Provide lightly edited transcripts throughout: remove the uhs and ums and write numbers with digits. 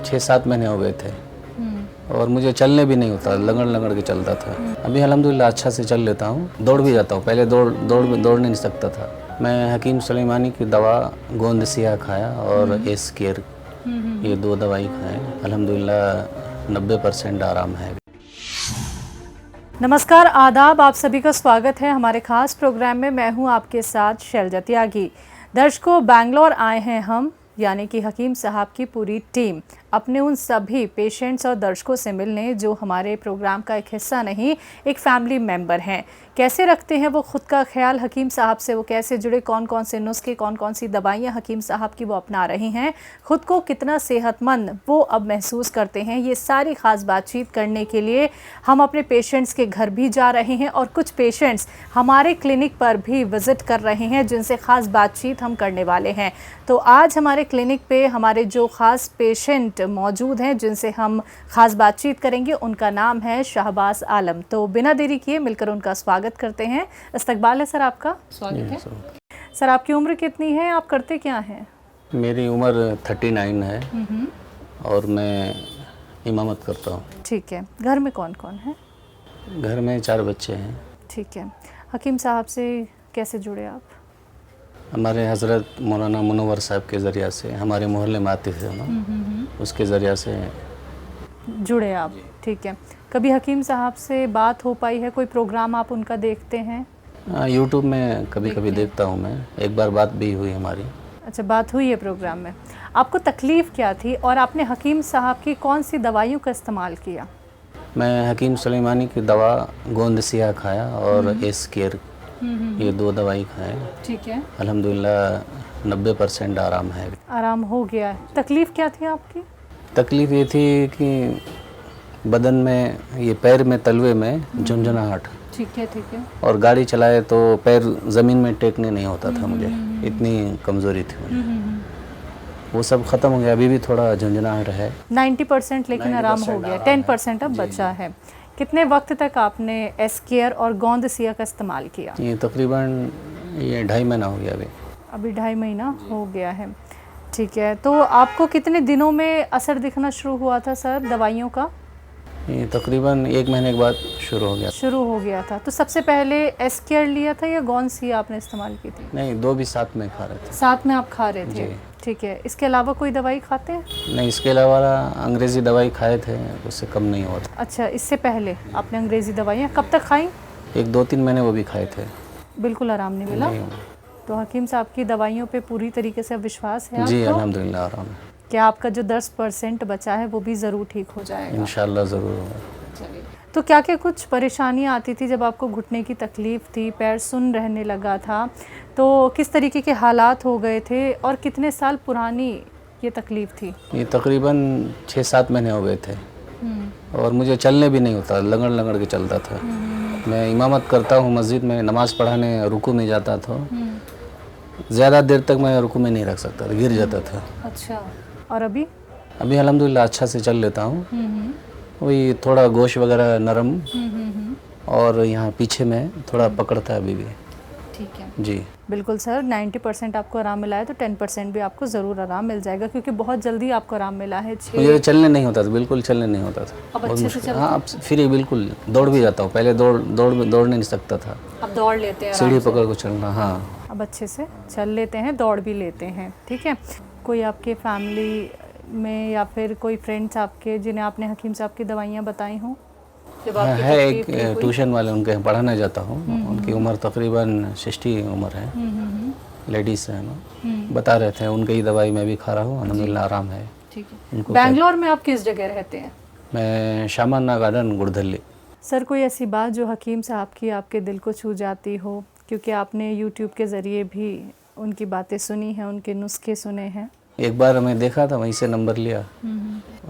6-7 महीने हो गए थे और मुझे चलने भी नहीं होता, लगड़ लगड़ के चलता था। अभी अल्हम्दुलिल्लाह अच्छा से चल लेता हूँ, दौड़ भी जाता हूँ। पहले दौड़ नहीं सकता था। मैं हकीम सुलेमानी की दवा गोंदसिया खाया और एस केयर, ये 2 दवाई खाएं। अल्हम्दुलिल्लाह 90% आराम है। नमस्कार, आदाब, आप सभी का स्वागत है हमारे खास प्रोग्राम में। मैं हूं आपके साथ शैलजा त्यागी। दर्शकों, बैंगलोर आए हैं हम, यानी कि हकीम साहब की पूरी टीम, अपने उन सभी पेशेंट्स और दर्शकों से मिलने जो हमारे प्रोग्राम का एक हिस्सा नहीं, एक फैमिली मेंबर हैं। कैसे रखते हैं वो खुद का ख्याल, हकीम साहब से वो कैसे जुड़े, कौन कौन से नुस्खे, कौन कौन सी दवाइयाँ हकीम साहब की वो अपना रही हैं, खुद को कितना सेहतमंद वो अब महसूस करते हैं, ये सारी ख़ास बातचीत करने के लिए हम अपने पेशेंट्स के घर भी जा रहे हैं और कुछ पेशेंट्स हमारे क्लिनिक पर भी विज़िट कर रहे हैं जिनसे ख़ास बातचीत हम करने वाले हैं। तो आज हमारे क्लिनिक पे हमारे जो ख़ास पेशेंट मौजूद हैं जिनसे हम ख़ास बातचीत करेंगे, उनका नाम है शहबाज आलम। तो बिना देरी किए मिलकर उनका स्वागत करते हैं। इस्तकबाल है सर, आपका स्वागत है। सर, आपकी उम्र कितनी है, आप करते क्या हैं? मेरी उम्र 39 है और मैं इमामत करता हूँ। ठीक है। घर में कौन कौन है? घर में 4 बच्चे हैं। ठीक है। हकीम साहब से कैसे जुड़े आप? हमारे हज़रत मौलाना मुनव्वर साहब के ज़रिया से, हमारे मोहल्ले में आते थे ना, उसके ज़रिया से जुड़े आप। ठीक है। कभी हकीम साहब से बात हो पाई है? कोई प्रोग्राम आप उनका देखते हैं? यूट्यूब में कभी कभी देखता हूँ मैं। एक बार बात भी हुई हमारी। अच्छा, बात हुई है प्रोग्राम में। आपको तकलीफ़ क्या थी और आपने हकीम साहब की कौन सी दवाइयों का इस्तेमाल किया? मैं हकीम सुलेमानी की दवा गोंदसिया खाया और एस केयर, ये 2 दवाई खाएं। ठीक है। अल्हम्दुलिल्लाह 90% आराम है। आराम हो गया है। तकलीफ़ क्या थी आपकी? तकलीफ़ ये थी कि बदन में, ये पैर में, तलवे में झुंझुनाहट। ठीक है, ठीक है। और गाड़ी चलाए तो पैर ज़मीन में टेकने नहीं होता था मुझे, इतनी कमज़ोरी थी मुझे। वो सब ख़त्म हो गया। अभी भी थोड़ा झुंझुनाहट है। 90% लेकिन आराम हो गया, 10% अब बचा है। कितने वक्त तक आपने एस केयर और गोंदसिया का इस्तेमाल किया? ये तकरीबन 2.5 महीना हो गया। अभी 2.5 महीना हो गया है। ठीक है। तो आपको कितने दिनों में असर दिखना शुरू हुआ था सर दवाइयों का? ये तकरीबन 1 महीने के बाद शुरू हो गया। शुरू हो गया था। तो सबसे पहले एस केयर लिया था या गोंदसिया आपने इस्तेमाल की थी? नहीं, 2 भी साथ में खा रहे थे। साथ में आप खा रहे थे? जी। ठीक है। इसके अलावा कोई दवाई खाते हैं? नहीं, इसके अलावा अंग्रेज़ी दवाई खाए थे, उससे कम नहीं हुआ था। अच्छा, इससे पहले आपने अंग्रेज़ी दवाइयाँ कब तक खाई? 1-2-3 महीने वो भी खाए थे। बिल्कुल आराम नहीं मिला? नहीं। तो हकीम साहब की दवाइयों पे पूरी तरीके से विश्वास है जी, आपको? अल्हम्दुलिल्लाह आराम है। क्या आपका जो 10% बचा है वो भी ज़रूर ठीक हो जाएगा? इंशाल्लाह ज़रूर होगा। चलिए। तो क्या क्या कुछ परेशानियाँ आती थी जब आपको घुटने की तकलीफ़ थी, पैर सुन्न रहने लगा था, तो किस तरीके के हालात हो गए थे और कितने साल पुरानी ये तकलीफ़ थी? ये तकरीबन 6-7 महीने हो गए थे और मुझे चलने भी नहीं होता, लगड़ लगड़ के चलता था। मैं इमामत करता हूँ मस्जिद में, नमाज़ पढ़ाने रुकू में जाता था। ज़्यादा देर तक मैं रुकू में नहीं रख सकता था, गिर जाता था। अच्छा। और अभी? अभी अल्हम्दुलिल्लाह अच्छा से चल लेता हूँ। वही थोड़ा गोश वगैरह नरम और यहाँ पीछे में थोड़ा पकड़ता है अभी भी। ठीक है जी। बिल्कुल सर, 90% आपको आराम मिला है तो 10% भी आपको ज़रूर आराम मिल जाएगा, क्योंकि बहुत जल्दी आपको आराम मिला है। मुझे चलने नहीं होता था, बिल्कुल चलने नहीं होता था। अब बहुत अच्छे से मुश्किल। चलते? हाँ, अब फिर बिल्कुल दौड़ भी जाता हूँ। पहले दौड़ नहीं सकता था, अब दौड़ लेते हैं? सीढ़ी पकड़ को चलना। हाँ, अब अच्छे से चल लेते हैं, दौड़ भी लेते हैं। ठीक है। कोई आपके फैमिली में या फिर कोई फ्रेंड्स आपके जिन्हें आपने हकीम साहब की दवाइयाँ बताई हों? जब हाँ, आपकी है तकलीफ एक ठीक हुई? ट्यूशन वाले, उनके यहाँ पढ़ाने जाता हूँ। उनकी उम्र तकरीबन 60 उम्र है, लेडीज़ है ना। बता रहे थे उनकी ही दवाई मैं भी खा रहा हूँ, अल्हम्दुलिल्लाह आराम है। ठीक है। उनको बैंगलोर में आप किस जगह रहते हैं? मैं शामाना गार्डन, गुड़धल्ली। सर, कोई ऐसी बात जो हकीम साहब की आपके दिल को छू जाती हो, क्योंकि आपने यूट्यूब के ज़रिए भी उनकी बातें सुनी हैं, उनके नुस्खे सुने हैं? एक बार मैं देखा था, वहीं से नंबर लिया।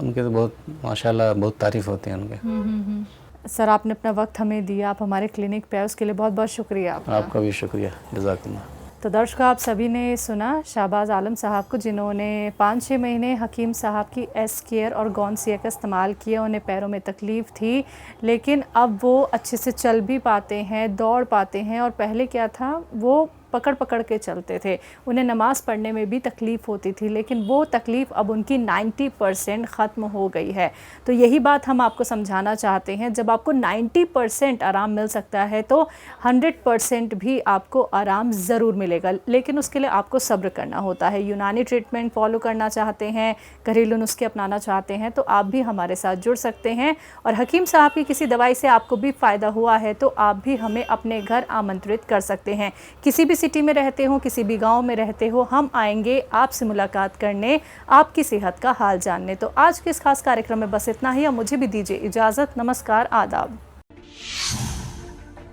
उनके तो बहुत माशाल्लाह बहुत तारीफ़ होती है उनके। सर, आपने अपना वक्त हमें दिया, आप हमारे क्लिनिक पे आए, उसके लिए बहुत बहुत शुक्रिया आपका भी शुक्रिया, जज़ाकल्लाह। तो दर्शकों, आप सभी ने सुना शहबाज आलम साहब को, जिन्होंने 5-6 महीने हकीम साहब की एस केयर और गोंदसिया का इस्तेमाल किया। उन्हें पैरों में तकलीफ़ थी, लेकिन अब वो अच्छे से चल भी पाते हैं, दौड़ पाते हैं। और पहले क्या था, वो पकड़ पकड़ के चलते थे, उन्हें नमाज पढ़ने में भी तकलीफ़ होती थी, लेकिन वो तकलीफ़ अब उनकी 90% ख़त्म हो गई है। तो यही बात हम आपको समझाना चाहते हैं, जब आपको 90% आराम मिल सकता है तो 100% भी आपको आराम ज़रूर मिलेगा, लेकिन उसके लिए आपको सब्र करना होता है। यूनानी ट्रीटमेंट फॉलो करना चाहते हैं, घरेलू नुस्खे अपनाना चाहते हैं तो आप भी हमारे साथ जुड़ सकते हैं। और हकीम साहब की किसी दवाई से आपको भी फ़ायदा हुआ है तो आप भी हमें अपने घर आमंत्रित कर सकते हैं। किसी भी सिटी में रहते हो, किसी भी गांव में रहते हो, हम आएंगे आपसे मुलाकात करने, आपकी सेहत का हाल जानने। तो आज के इस खास कार्यक्रम में बस इतना ही। अब मुझे भी दीजिए इजाज़त। नमस्कार, आदाब।